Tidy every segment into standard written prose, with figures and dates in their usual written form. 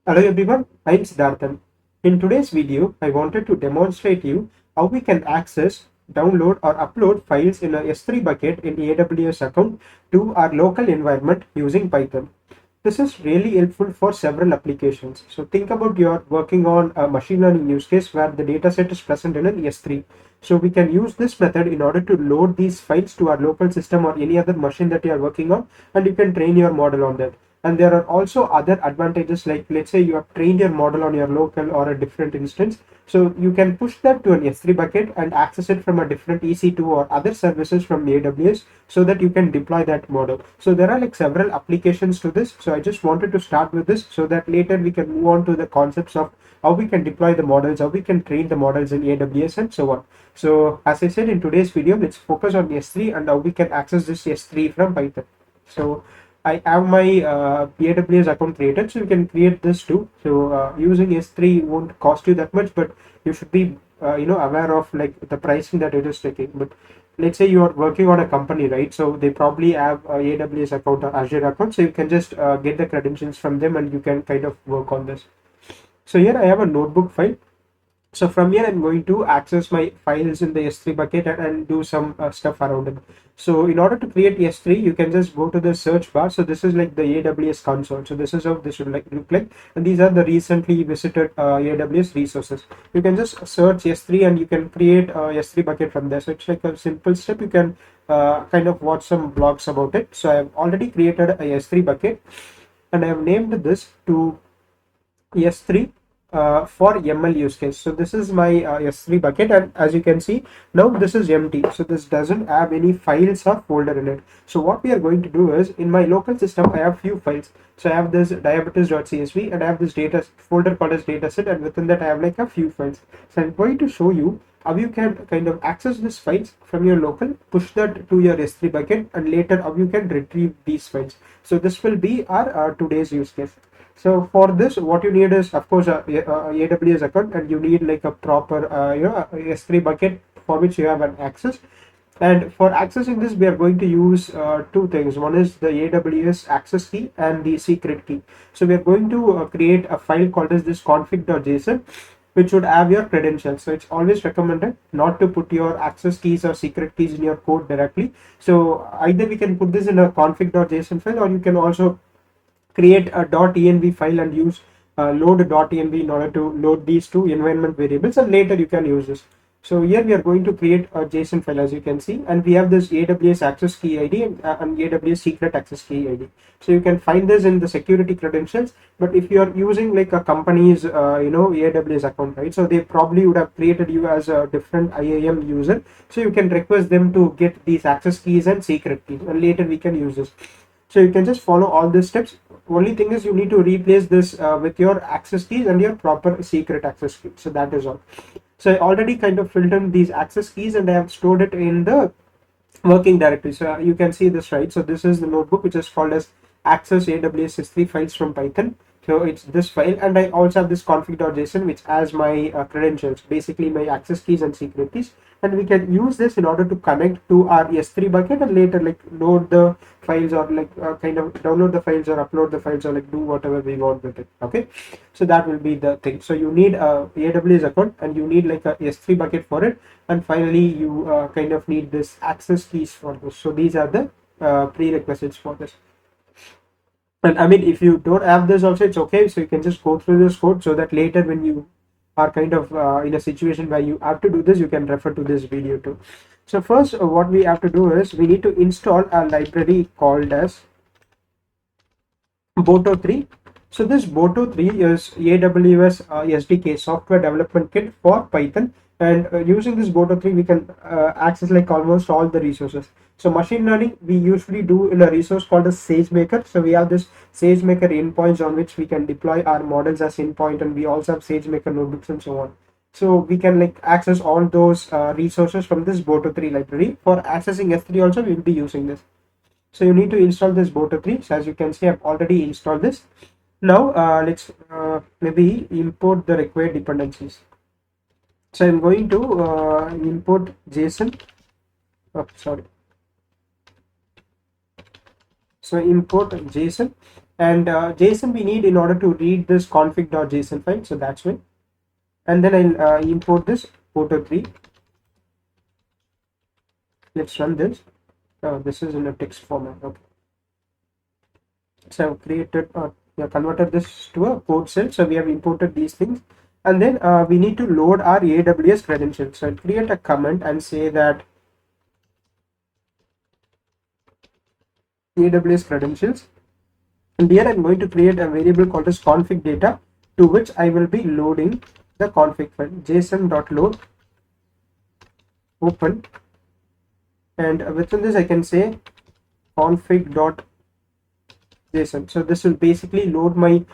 Hello everyone, I'm Siddharthan. In today's video, I wanted to demonstrate you how we can access, download or upload files in a S3 bucket in AWS account to our local environment using Python. This is really helpful for several applications. So think about you're working on a machine learning use case where the dataset is present in an S3. So we can use this method in order to load these files to our local system or any other machine that you are working on, and you can train your model on that. And there are also other advantages, like let's say you have trained your model on your local or a different instance. So you can push that to an S3 bucket and access it from a different EC2 or other services from AWS so that you can deploy that model. So there are like several applications to this. So I just wanted to start with this so that later we can move on to the concepts of how we can deploy the models, how we can train the models in AWS and so on. So as I said in today's video, let's focus on S3 and how we can access this S3 from Python. So I have my AWS account created, so you can create this too. So using S3 won't cost you that much, but you should be aware of like the pricing that it is taking. But let's say you are working on a company, right? So they probably have a AWS account or Azure account, so you can just get the credentials from them and you can kind of work on this. So here I have a notebook file. So from here, I'm going to access my files in the S3 bucket and do some stuff around it. So in order to create S3, you can just go to the search bar. So this is like the AWS console. So this is how this should like look like. And these are the recently visited AWS resources. You can just search S3 and you can create a S3 bucket from there. So it's like a simple step. You can kind of watch some blogs about it. So I've already created a S3 bucket and I have named this to S3 for ML use case. So this is my S3 bucket, and as you can see now this is empty, so this doesn't have any files or folder in it. So what we are going to do is, in my local system I have few files. So I have this diabetes.csv and I have this data folder called as dataset, and within that I have like a few files. So I'm going to show you how you can kind of access these files from your local, push that to your S3 bucket, and later how you can retrieve these files. So this will be our today's use case. So for this, what you need is, of course, a AWS account, and you need like a proper, S3 bucket for which you have an access. And for accessing this, we are going to use two things. One is the AWS access key and the secret key. So we are going to create a file called as this config.json, which would have your credentials. So it's always recommended not to put your access keys or secret keys in your code directly. So either we can put this in a config.json file, or you can also create a .env file and use load.env in order to load these two environment variables, and later you can use this. So here we are going to create a JSON file, as you can see, and we have this AWS access key ID and AWS secret access key ID. So you can find this in the security credentials. But if you are using like a company's AWS account, right, so they probably would have created you as a different IAM user. So you can request them to get these access keys and secret keys, and later we can use this. So you can just follow all these steps. Only thing is you need to replace this with your access keys and your proper secret access key. So that is all. So I already kind of filled in these access keys and I have stored it in the working directory. So you can see this, right? So this is the notebook which is called as access AWS S3 files from Python. So it's this file, and I also have this config.json which has my credentials, basically my access keys and secret keys, and we can use this in order to connect to our S3 bucket and later like load the files, or like kind of download the files or upload the files, or like do whatever we want with it. Okay, so that will be the thing. So you need a AWS account and you need like a S3 bucket for it, and finally you kind of need this access keys for this. So these are the prerequisites for this. And I mean, if you don't have this also, it's okay. So you can just go through this code so that later when you are kind of in a situation where you have to do this, you can refer to this video too. So first, what we have to do is we need to install a library called as Boto3. So this Boto3 is AWS SDK, software development kit for Python, and using this Boto3 we can access like almost all the resources. So machine learning we usually do in a resource called as SageMaker. So we have this SageMaker endpoints on which we can deploy our models as endpoint, and we also have SageMaker notebooks and so on. So we can like access all those resources from this Boto3 library. For accessing S3 also we will be using this. So you need to install this Boto3. So as you can see, I've already installed this. Now let's maybe import the required dependencies. So I'm going to import JSON. Oh, sorry. So import JSON, and JSON we need in order to read this config.json file, so that's why. And then I'll import this photo3. Let's run this. This is in a text format. Okay, so I've created converted this to a code cell. So we have imported these things, and then we need to load our AWS credentials. So I'll create a comment and say that AWS credentials, and here I'm going to create a variable called as config data, to which I will be loading the config file json.load open, and within this I can say config.json. So this will basically load my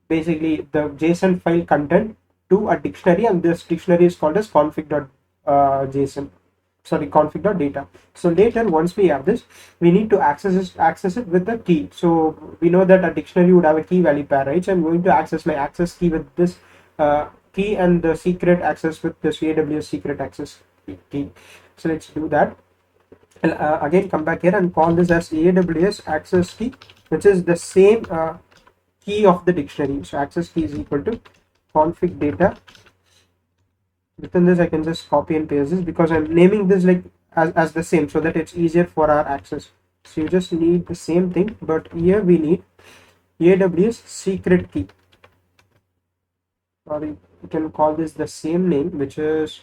basically the JSON file content to a dictionary, and this dictionary is called as config.json. Sorry, config.data. So later, once we have this, we need to access it with the key. So we know that a dictionary would have a key value pair, right? So I'm going to access my access key with this key, and the secret access with this AWS secret access key. So let's do that. And again come back here and call this as AWS access key, which is the same key of the dictionary. So access key is equal to config data. Within this I can just copy and paste this, because I'm naming this like as the same, so that it's easier for our access. So you just need the same thing, but here we need AWS secret key, or you can call this the same name, which is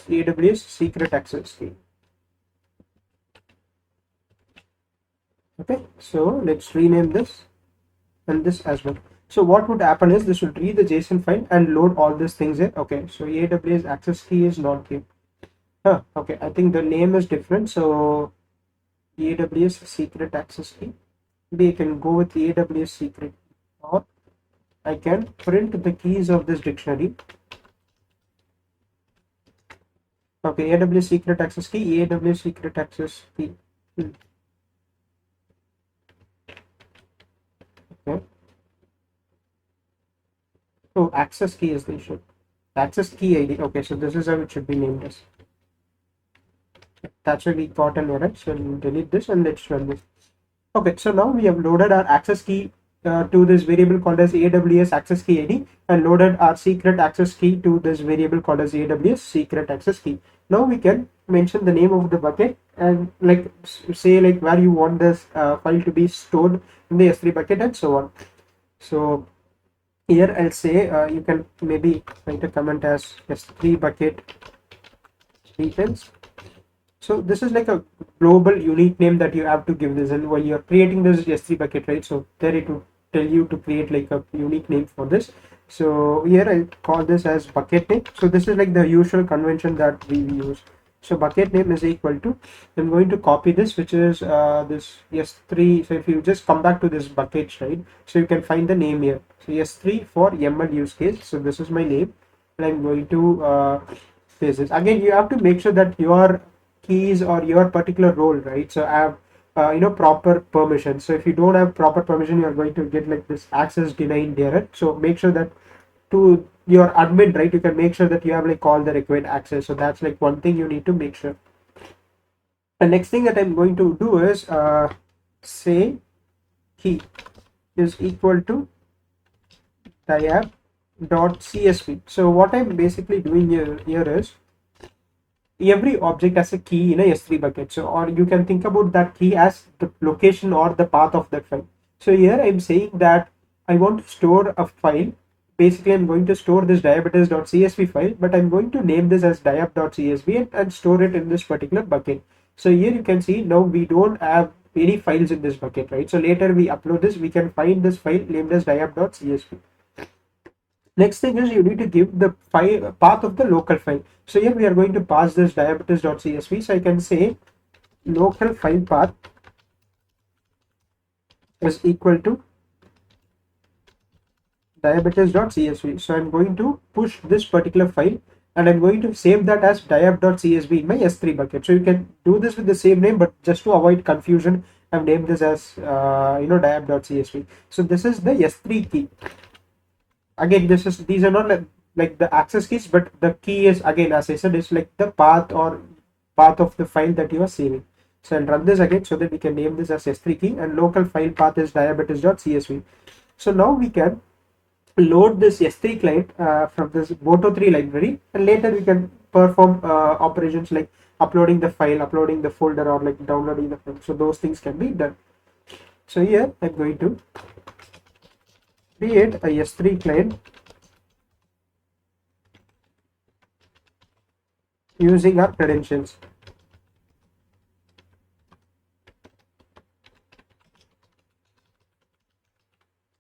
AWS secret access key. Okay, so let's rename this and this as well. So what would happen is this will read the JSON file and load all these things here. Okay, so AWS access key is not here. Okay, I think the name is different. So AWS secret access key. Maybe I can go with AWS secret, or I can print the keys of this dictionary. Okay, AWS secret access key, AWS secret access key. Okay. So access key is the issue. Access key ID. Okay, so this is how it should be named as. That's why we got an error. So we'll delete this and let's run this. Okay, so now we have loaded our access key to this variable called as AWS access key ID, and loaded our secret access key to this variable called as AWS secret access key. Now we can mention the name of the bucket and like say like where you want this file to be stored in the S3 bucket and so on. So here I'll say you can maybe write a comment as S3 bucket details. So this is like a global unique name that you have to give this, and while you're creating this S3 bucket, right? So there it will tell you to create like a unique name for this. So here I call this as bucket name. So this is like the usual convention that we use. So bucket name is equal to, I'm going to copy this, which is this S3. So if you just come back to this bucket, right? So you can find the name here. So S3 for ML use case. So this is my name, and I'm going to paste this. Again, you have to make sure that your keys or your particular role, right? So I have proper permission. So if you don't have proper permission, you're going to get like this access denied error. So make sure that to your admin, right, you can make sure that you have like all the required access. So that's like one thing you need to make sure. The next thing that I'm going to do is say key is equal to diab.csv. So what I'm basically doing here is every object has a key in a S3 bucket. So, or you can think about that key as the location or the path of that file. So here I'm saying that I want to store a file. Basically, I'm going to store this diabetes.csv file, but I'm going to name this as diab.csv and store it in this particular bucket. So here you can see now we don't have any files in this bucket, right? So later we upload this, we can find this file named as diab.csv. Next thing is you need to give the file path of the local file. So here we are going to pass this diabetes.csv. So I can say local file path is equal to diabetes.csv. So I'm going to push this particular file, and I'm going to save that as diab.csv in my S3 bucket. So you can do this with the same name, but just to avoid confusion, I've named this as diab.csv. So this is the S3 key. Again, these are not like the access keys, but the key is, again, as I said, is like the path or path of the file that you are saving. So I'll run this again so that we can name this as S3 key, and local file path is diabetes.csv. So now we can load this S3 client from this Boto3 library, and later we can perform operations like uploading the file, uploading the folder, or like downloading the file. So those things can be done. So here I'm going to create a S3 client using our credentials.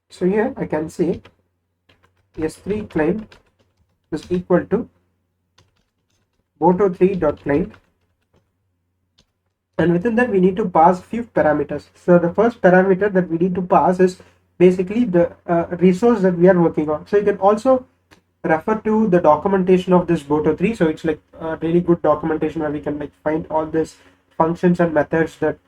So here I can say S3 client is equal to Boto3.client, and within that we need to pass few parameters. So the first parameter that we need to pass is basically the resource that we are working on. So you can also refer to the documentation of this Boto3. So it's like a really good documentation where we can like find all these functions and methods that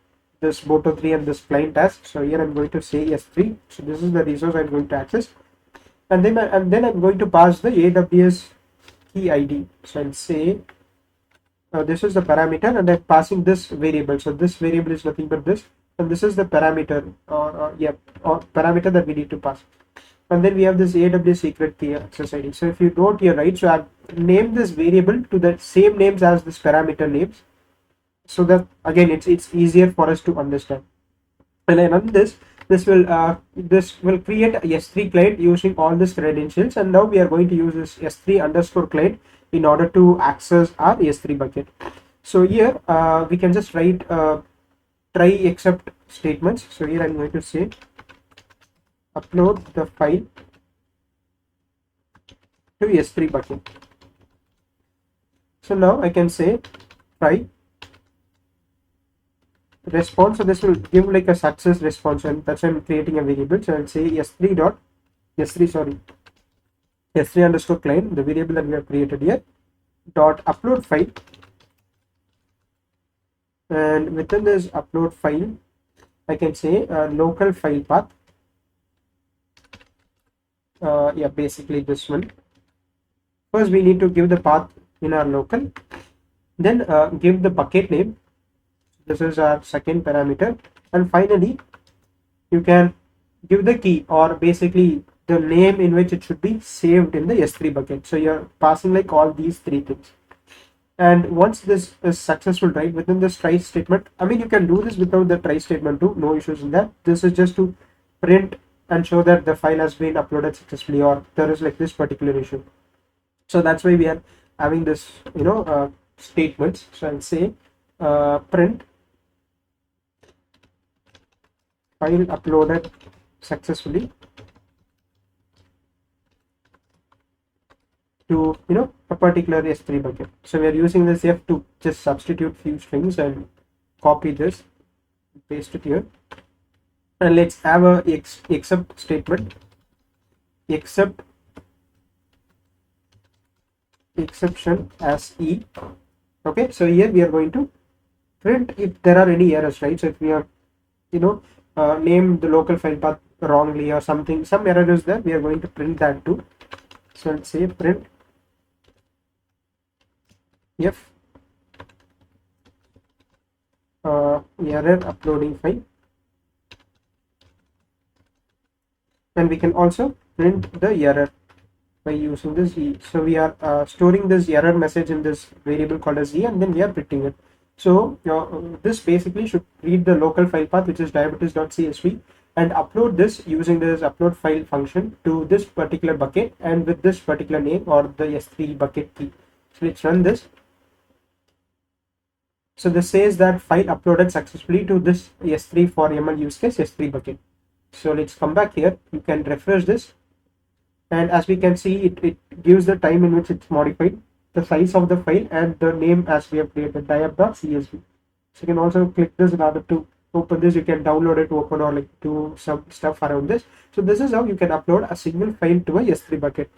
this Boto3 and this client has. So here I'm going to say S3. So this is the resource I'm going to access, and then I'm going to pass the AWS key ID. So I'll say this is the parameter, and I'm passing this variable. So this variable is nothing but this, and this is the parameter or parameter that we need to pass. And then we have this AWS secret key access ID. So if you note here, right, so I've named this variable to the same names as this parameter names, so that again it's easier for us to understand. When I run this, this will create a S3 client using all these credentials, and now we are going to use this S3 underscore client in order to access our S3 bucket. So here we can just write try except statements. So here I'm going to say upload the file to S3 bucket. So now I can say try response. So this will give like a success response, and that's why I'm creating a variable. So I'll say S3 underscore client, the variable that we have created here, dot upload file, and within this upload file I can say local file path. Basically this one. First we need to give the path in our local, then give the bucket name. This is our second parameter, and finally you can give the key, or basically the name in which it should be saved in the S3 bucket. So you're passing like all these three things, and once this is successful, right, within this try statement, I mean you can do this without the try statement too, no issues in that. This is just to print and show that the file has been uploaded successfully, or there is like this particular issue. So that's why we are having this statements. So I'll say print file uploaded successfully to a particular S3 bucket. So we are using this F to just substitute few strings and copy this, paste it here, and let's have a except statement, except exception as E. Okay, so here we are going to print if there are any errors, right? So if we are name the local file path wrongly or something, some error is there, we are going to print that too. So let's say print if error uploading file, and we can also print the error by using this E. So we are storing this error message in this variable called as E, and then we are printing it. So this basically should read the local file path, which is diabetes.csv, and upload this using this upload file function to this particular bucket and with this particular name or the S3 bucket key. So let's run this. So this says that file uploaded successfully to this S3 for ML use case S3 bucket. So let's come back here. You can refresh this, and as we can see, it gives the time in which it's modified, the size of the file, and the name as we have created, diab.csv. So you can also click this in order to open this. You can download it to open or like do some stuff around this. So this is how you can upload a single file to a S3 bucket.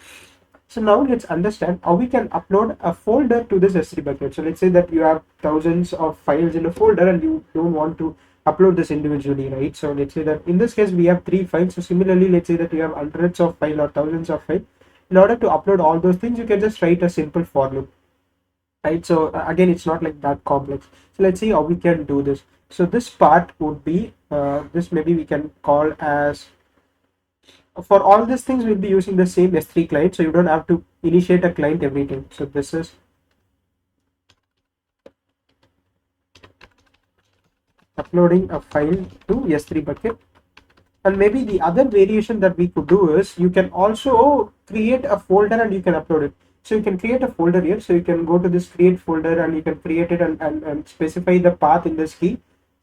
So now let's understand how we can upload a folder to this S3 bucket. So let's say that you have thousands of files in a folder and you don't want to upload this individually, right? So let's say that in this case we have 3 files. So similarly, let's say that you have hundreds of files or thousands of files. In order to upload all those things, you can just write a simple for loop. right? So again, it's not like that complex. So let's see how we can do this. So this part would be this, maybe we can call as, for all these things we'll be using the same S3 client, so you don't have to initiate a client every time. So this is uploading a file to S3 bucket. And maybe the other variation that we could do is you can also create a folder and you can upload it. So you can create a folder here. So you can go to this create folder and you can create it and specify the path in this key.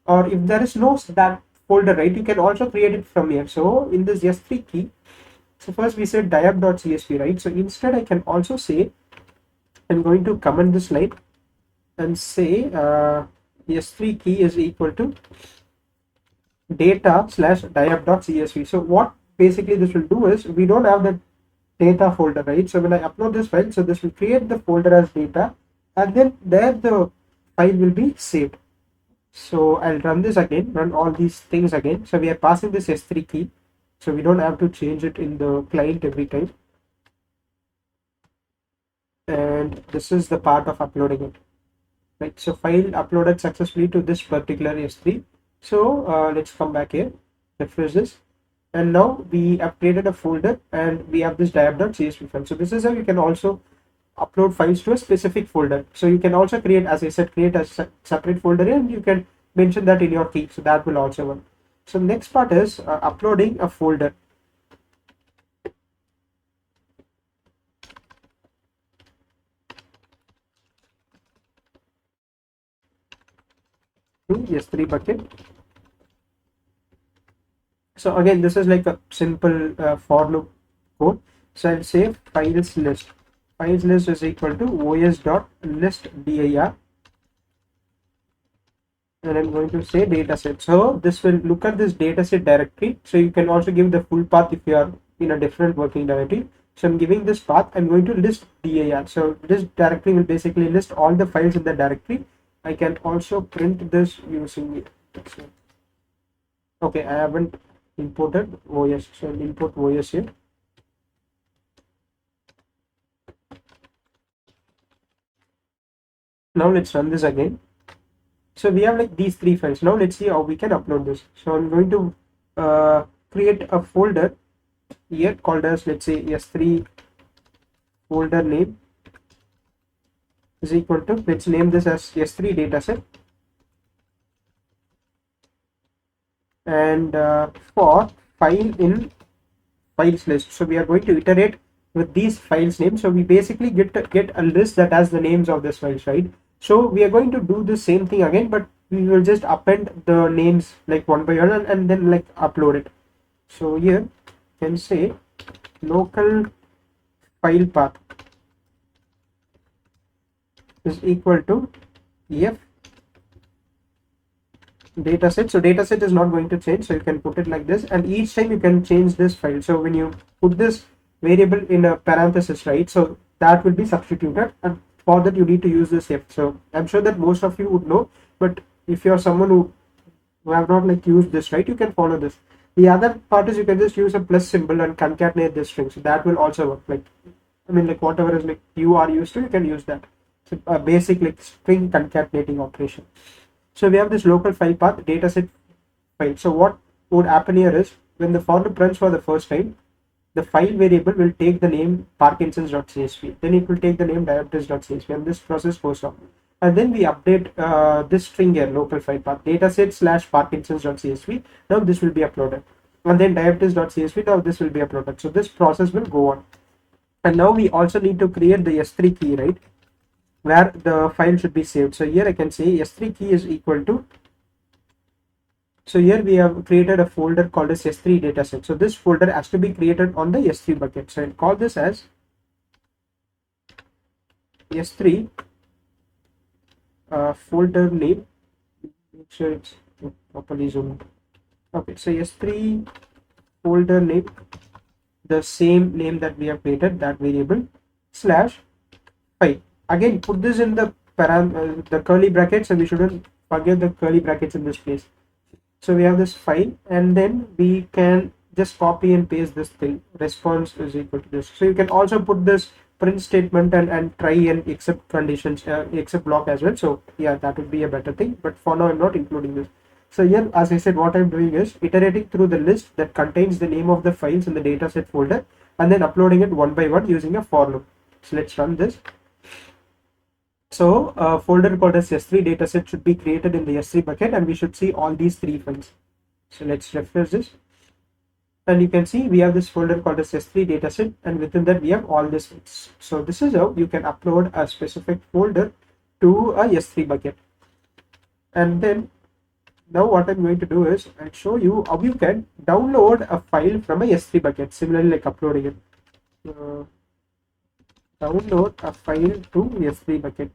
Or if there is no that folder, right, you can also create it from here. So in this S3 key, so first we said diab.csv, right? So instead I can also say, I'm going to comment this line and say S3 key is equal to data slash diab.csv. So what basically this will do is, we don't have the data folder, right? So when I upload this file, so this will create the folder as data, and then there the file will be saved. So I'll run this again, run all these things again. So we are passing this S3 key, so we don't have to change it in the client every time. And this is the part of uploading it, right? So file uploaded successfully to this particular S3. So let's come back here, refresh this, and now we have created a folder and we have this diab.csv file. So this is how you can also upload files to a specific folder. So you can also create, as I said, create a separate folder and you can mention that in your key. So that will also work. So next part is uploading a folder. To S3 bucket. So again, this is like a simple for loop code. So I'll say files list. Files list is equal to os.list dir, and I'm going to say dataset. So this will look at this dataset directory. So you can also give the full path if you are in a different working directory. So I'm giving this path. I'm going to list dir. So this directory will basically list all the files in the directory. I can also print this using it. Okay, I haven't imported OS, so I'll import OS here. Now let's run this again. So we have like these three files. Now let's see how we can upload this. So I'm going to create a folder here called as, let's say, S3 folder name is equal to, let's name this as S3 dataset. And for file in files list, so we are going to iterate with these files names. So we basically get a list that has the names of this files, right? So we are going to do the same thing again, but we will just append the names like one by one and then like upload it. So here you can say local file path is equal to f dataset. So dataset is not going to change, so you can put it like this, and each time you can change this file. So when you put this variable in a parenthesis, right, so that will be substituted, and for that you need to use this f. So I'm sure that most of you would know, but if you're someone who have not like used this, right, you can follow this. The other part is you can just use a plus symbol and concatenate this string, so that will also work. Like, I mean, like whatever is like you are used to, you can use that. So a basic like string concatenating operation. So we have this local file path dataset file. So what would happen here is, when the for loop runs for the first time, the file variable will take the name parkinsons.csv, then it will take the name diabetes.csv, and this process goes on. And then we update this string here, local file path dataset slash parkinsons.csv. Now this will be uploaded, and then diabetes.csv. Now this will be uploaded. So this process will go on. And now we also need to create the S3 key, right, where the file should be saved. So here I can say S3 key is equal to, so here we have created a folder called as S3 dataset. So this folder has to be created on the S3 bucket. So I'll call this as S3 folder name. Make sure it's properly zoomed. Okay, so S3 folder name, the same name that we have created, that variable, slash file. Again, put this in the the curly brackets, and we shouldn't forget the curly brackets in this place. So we have this file, and then we can just copy and paste this thing. Response is equal to this. So you can also put this print statement and try and except conditions, except block as well. So yeah, that would be a better thing, but for now I'm not including this. So here, as I said, what I'm doing is iterating through the list that contains the name of the files in the dataset folder and then uploading it one by one using a for loop. So let's run this. So a folder called as S3 dataset should be created in the S3 bucket, and we should see all these 3 files. So let's refresh this. And you can see we have this folder called as S3 dataset, and within that we have all this files. So this is how you can upload a specific folder to a S3 bucket. And then now what I'm going to do is I'll show you how you can download a file from a S3 bucket, similarly like uploading it. Download a file to S3 bucket.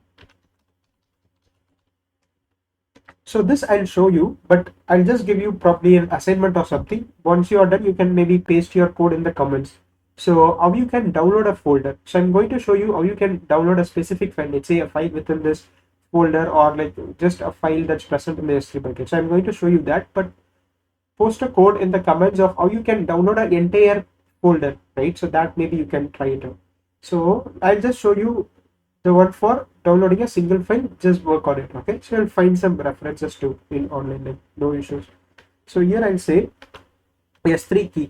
So this I'll show you, but I'll just give you probably an assignment or something. Once you are done, you can maybe paste your code in the comments. So how you can download a folder. So I'm going to show you how you can download a specific file, let's say a file within this folder, or like just a file that's present in the S3 bucket. So I'm going to show you that, but post a code in the comments of how you can download an entire folder, right? So that maybe you can try it out. So I'll just show you the one for downloading a single file. Just work on it, okay? So I'll find some references too in online, like no issues. So here I'll say S3 key.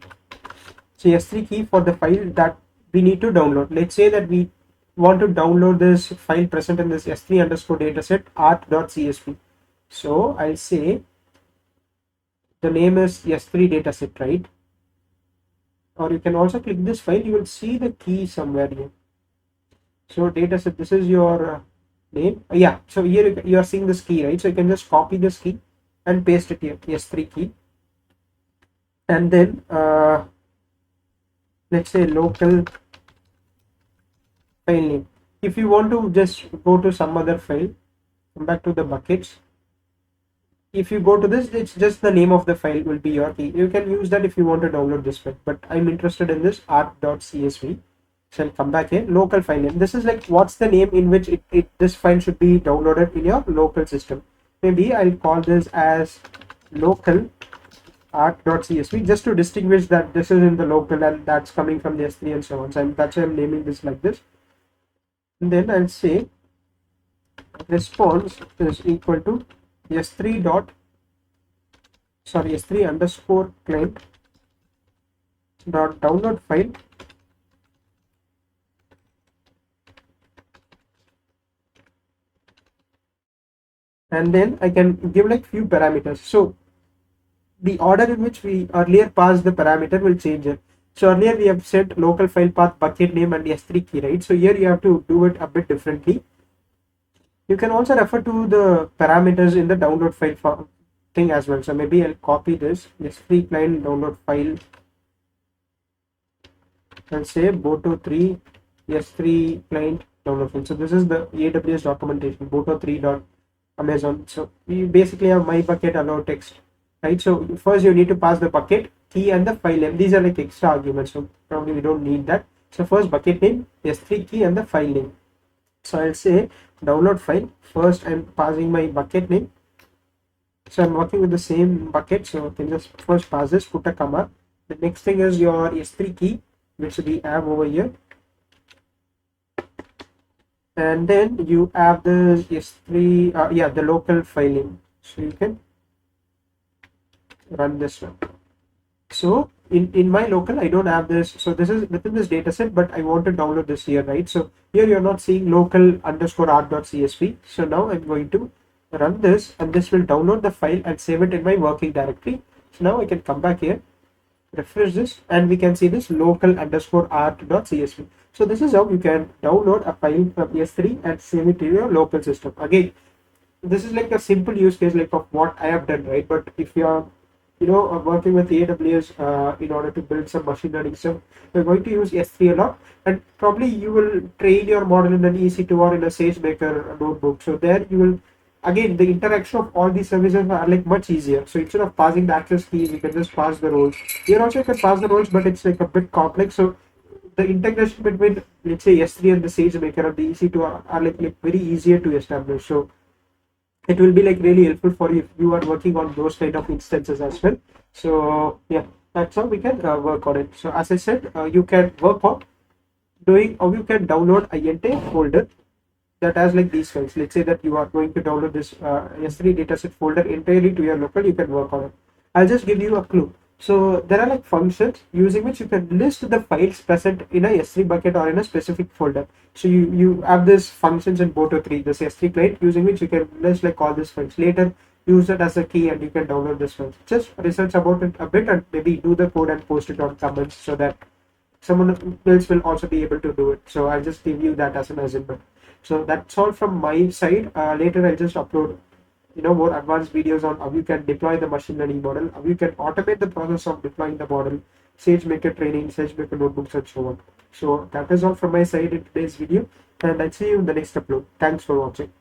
So S3 key for the file that we need to download. Let's say that we want to download this file present in this S3 underscore dataset art.csv. So I'll say the name is S3 dataset, right? Or you can also click this file, you will see the key somewhere here. So dataset, this is your name. Yeah, so here you are seeing this key, right? So you can just copy this key and paste it here, S3 key. And then let's say local file name. If you want to just go to some other file, come back to the buckets. If you go to this, it's just the name of the file will be your key. You can use that if you want to download this file, but I'm interested in this art.csv. So I'll come back here, local file name. This is like what's the name in which this file should be downloaded in your local system. Maybe I'll call this as local art.csv just to distinguish that this is in the local and that's coming from the S3 and so on. So that's why I'm naming this like this. And then I'll say response is equal to S3 underscore client dot download file and then I can give like few parameters. So the order in which we earlier passed the parameter will change it. So earlier we have set local file path, bucket name and S3 key, right? So here you have to do it a bit differently. You can also refer to the parameters in the download file thing as well. So maybe I'll copy this S3 client download file and say boto3 S3 client download file. So this is the AWS documentation, boto3.amazon. So we basically have my bucket allow text, right? So first you need to pass the bucket key and the file name. These are like extra arguments, so probably we don't need that. So first bucket name, S3 key and the file name. So I'll say download file. First I'm passing my bucket name. So I'm working with the same bucket, so I can just first pass this, put a comma. The next thing is your S3 key, which we have over here. And then you have the S3, the local file name. So you can run this one. So in my local, I don't have this. So this is within this dataset, but I want to download this here, right? So here you're not seeing local underscore art.csv. So now I'm going to run this, and this will download the file and save it in my working directory. So now I can come back here, refresh this, and we can see this local underscore art.csv. So this is how you can download a file from S3 and save it to your local system. Again, this is like a simple use case like of what I have done, right? But if you are working with AWS in order to build some machine learning stuff, you're going to use S3 a lot, and probably you will train your model in an EC2 or in a SageMaker notebook. So there you will, again, the interaction of all these services are like much easier. So instead of passing the access keys, you can just pass the roles. Here also you can pass the roles, but it's like a bit complex. So the integration between, let's say, S3 and the SageMaker and the EC2 are like very easier to establish. So it will be like really helpful for you if you are working on those kind of instances as well. So yeah, that's how we can work on it. So as I said, you can work on doing how you can download a entire folder that has like these files. Let's say that you are going to download this S3 dataset folder entirely to your local, you can work on it. I'll just give you a clue. So there are like functions using which you can list the files present in a S3 bucket or in a specific folder. So you have this functions in Boto3, this S3 client, using which you can list like all these files. Later use it as a key and you can download this files. Just research about it a bit and maybe do the code and post it on comments so that someone else will also be able to do it. So I'll just give you that as an assignment. So that's all from my side. Later I'll just upload more advanced videos on how you can deploy the machine learning model, how you can automate the process of deploying the model, SageMaker training, SageMaker notebooks, and so on. So that is all from my side in today's video, and I'll see you in the next upload. Thanks for watching.